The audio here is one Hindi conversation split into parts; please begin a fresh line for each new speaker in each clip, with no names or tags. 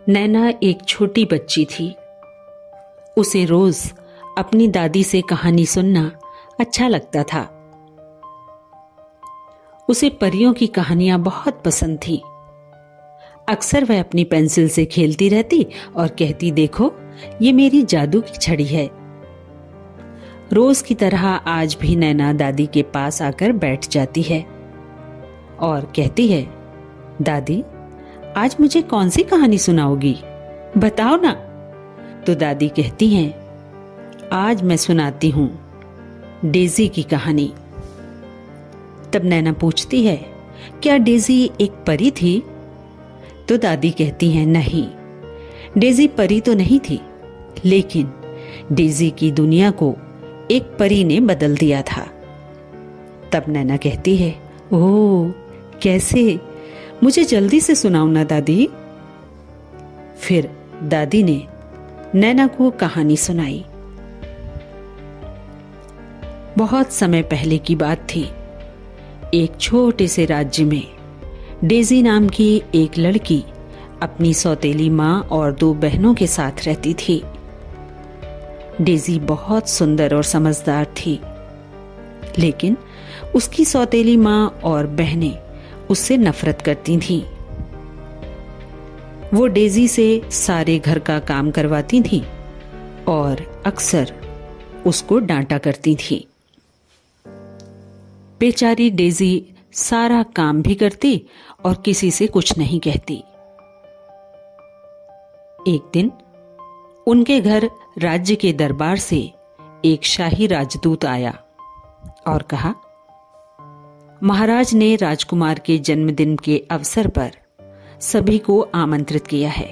नैना एक छोटी बच्ची थी। उसे रोज अपनी दादी से कहानी सुनना अच्छा लगता था। उसे परियों की कहानियां बहुत पसंद थी। अक्सर वह अपनी पेंसिल से खेलती रहती और कहती, देखो ये मेरी जादू की छड़ी है। रोज की तरह आज भी नैना दादी के पास आकर बैठ जाती है और कहती है, दादी आज मुझे कौन सी कहानी सुनाओगी, बताओ ना। तो दादी कहती हैं, आज मैं सुनाती हूं डेजी की कहानी। तब नैना पूछती है, क्या डेजी एक परी थी? तो दादी कहती हैं, नहीं, डेजी परी तो नहीं थी, लेकिन डेजी की दुनिया को एक परी ने बदल दिया था। तब नैना कहती है, ओह कैसे, मुझे जल्दी से सुनाओ ना दादी। फिर दादी ने नैना को कहानी सुनाई। बहुत समय पहले की बात थी। एक छोटे से राज्य में डेजी नाम की एक लड़की अपनी सौतेली माँ और 2 बहनों के साथ रहती थी। डेजी बहुत सुंदर और समझदार थी, लेकिन उसकी सौतेली माँ और बहनें उससे नफरत करती थीं। वो डेजी से सारे घर का काम करवाती थीं और अक्सर उसको डांटा करती थीं। बेचारी डेजी सारा काम भी करती और किसी से कुछ नहीं कहती। एक दिन उनके घर राज्य के दरबार से एक शाही राजदूत आया और कहा, महाराज ने राजकुमार के जन्मदिन के अवसर पर सभी को आमंत्रित किया है,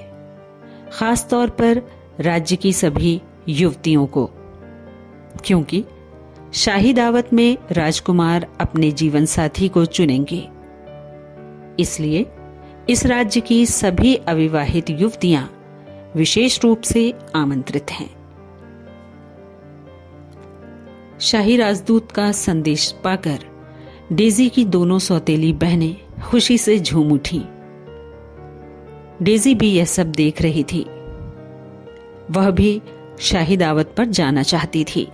खास तौर पर राज्य की सभी युवतियों को, क्योंकि शाही दावत में राजकुमार अपने जीवन साथी को चुनेंगे। इसलिए इस राज्य की सभी अविवाहित युवतियां विशेष रूप से आमंत्रित हैं। शाही राजदूत का संदेश पाकर डेजी की दोनों सौतेली बहनें खुशी से झूम उठी। डेजी भी यह सब देख रही थी। वह भी शाही दावत पर जाना चाहती थी,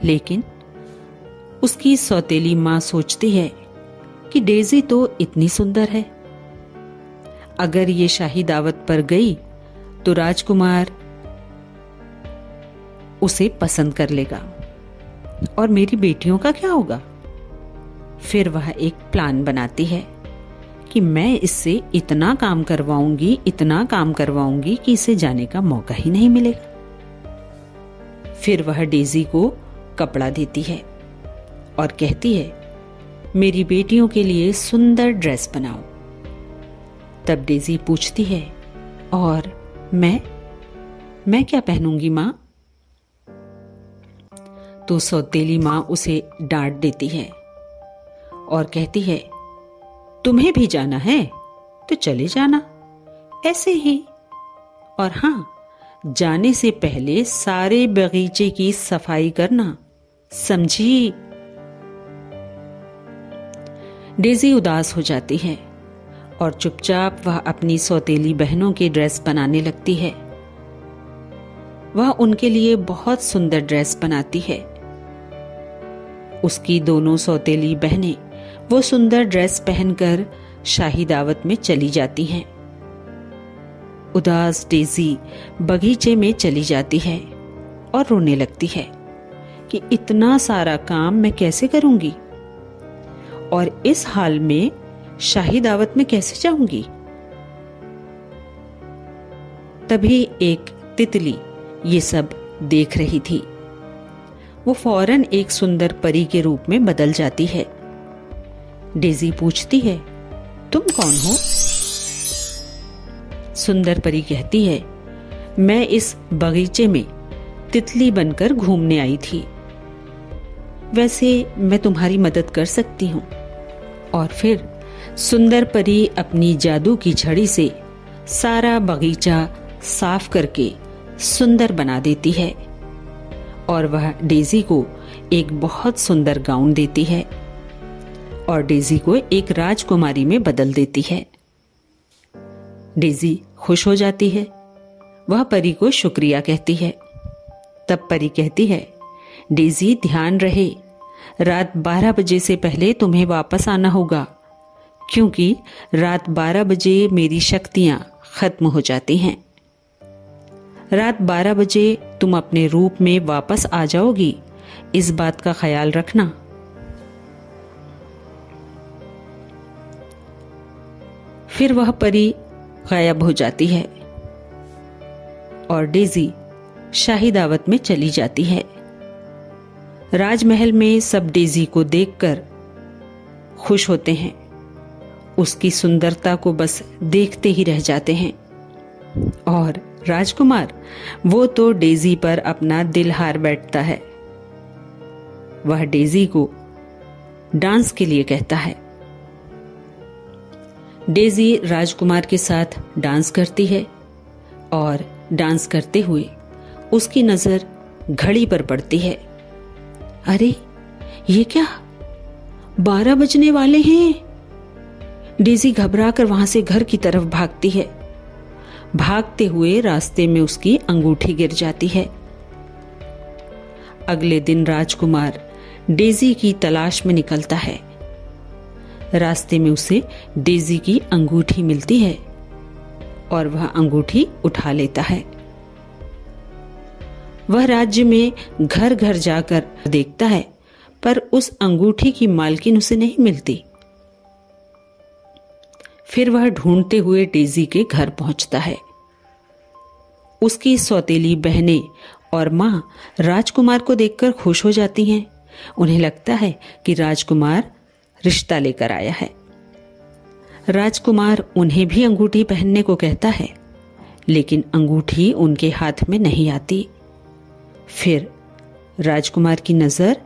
लेकिन उसकी सौतेली मां सोचती है कि डेजी तो इतनी सुंदर है, अगर ये शाही दावत पर गई तो राजकुमार उसे पसंद कर लेगा और मेरी बेटियों का क्या होगा। फिर वह एक प्लान बनाती है कि मैं इससे इतना काम करवाऊंगी कि इसे जाने का मौका ही नहीं मिलेगा। फिर वह डेजी को कपड़ा देती है और कहती है, मेरी बेटियों के लिए सुंदर ड्रेस बनाओ। तब डेजी पूछती है, और मैं क्या पहनूंगी मां? तो सौतेली मां उसे डांट देती है और कहती है, तुम्हें भी जाना है तो चले जाना, ऐसे ही, और हां, जाने से पहले सारे बगीचे की सफाई करना, समझी? डेजी उदास हो जाती है और चुपचाप वह अपनी सौतेली बहनों की ड्रेस बनाने लगती है। वह उनके लिए बहुत सुंदर ड्रेस बनाती है। उसकी दोनों सौतेली बहनें वो सुंदर ड्रेस पहनकर शाही दावत में चली जाती हैं। उदास डेजी बगीचे में चली जाती है और रोने लगती है कि इतना सारा काम मैं कैसे करूंगी और इस हाल में शाही दावत में कैसे जाऊंगी। तभी एक तितली ये सब देख रही थी। वो फौरन एक सुंदर परी के रूप में बदल जाती है। डेजी पूछती है, तुम कौन हो? सुंदर परी कहती है, मैं इस बगीचे में तितली बनकर घूमने आई थी। वैसे मैं तुम्हारी मदद कर सकती हूँ। और फिर सुंदर परी अपनी जादू की छड़ी से सारा बगीचा साफ करके सुंदर बना देती है और वह डेजी को एक बहुत सुंदर गाउन देती है और डेजी को एक राजकुमारी में बदल देती है। डेजी खुश हो जाती है। वह परी को शुक्रिया कहती है। तब परी कहती है, डेजी ध्यान रहे, रात 12 बजे से पहले तुम्हें वापस आना होगा, क्योंकि रात 12 बजे मेरी शक्तियां खत्म हो जाती हैं। रात 12 बजे तुम अपने रूप में वापस आ जाओगी, इस बात का ख्याल रखना। फिर वह परी गायब हो जाती है और डेजी शाही दावत में चली जाती है। राजमहल में सब डेजी को देखकर खुश होते हैं। उसकी सुंदरता को बस देखते ही रह जाते हैं। और राजकुमार वो तो डेजी पर अपना दिल हार बैठता है। वह डेजी को डांस के लिए कहता है। डेजी राजकुमार के साथ डांस करती है और डांस करते हुए उसकी नजर घड़ी पर पड़ती है। अरे ये क्या, 12 बजने वाले हैं। डेजी घबरा कर वहां से घर की तरफ भागती है। भागते हुए रास्ते में उसकी अंगूठी गिर जाती है। अगले दिन राजकुमार डेजी की तलाश में निकलता है। रास्ते में उसे डेजी की अंगूठी मिलती है और वह अंगूठी उठा लेता है। वह राज्य में घर घर जाकर देखता है, पर उस अंगूठी की मालकिन उसे नहीं मिलती। फिर वह ढूंढते हुए डेजी के घर पहुंचता है। उसकी सौतेली बहनें और मां राजकुमार को देखकर खुश हो जाती हैं। उन्हें लगता है कि राजकुमार रिश्ता लेकर आया है। राजकुमार उन्हें भी अंगूठी पहनने को कहता है, लेकिन अंगूठी उनके हाथ में नहीं आती। फिर राजकुमार की नजर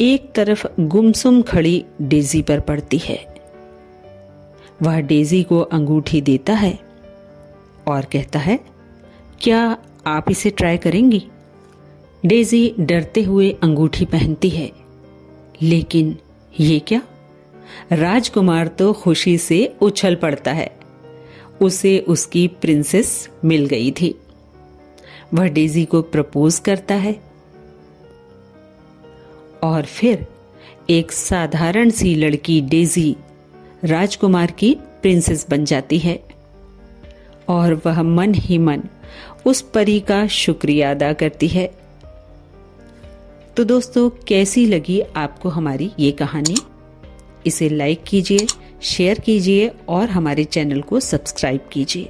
एक तरफ गुमसुम खड़ी डेजी पर पड़ती है। वह डेजी को अंगूठी देता है और कहता है, क्या आप इसे ट्राई करेंगी? डेजी डरते हुए अंगूठी पहनती है, लेकिन ये क्या? राजकुमार तो खुशी से उछल पड़ता है। उसे उसकी प्रिंसेस मिल गई थी। वह डेजी को प्रपोज करता है और फिर एक साधारण सी लड़की डेजी राजकुमार की प्रिंसेस बन जाती है और वह मन ही मन उस परी का शुक्रिया अदा करती है। तो दोस्तों, कैसी लगी आपको हमारी ये कहानी? इसे लाइक कीजिए, शेयर कीजिए और हमारे चैनल को सब्सक्राइब कीजिए।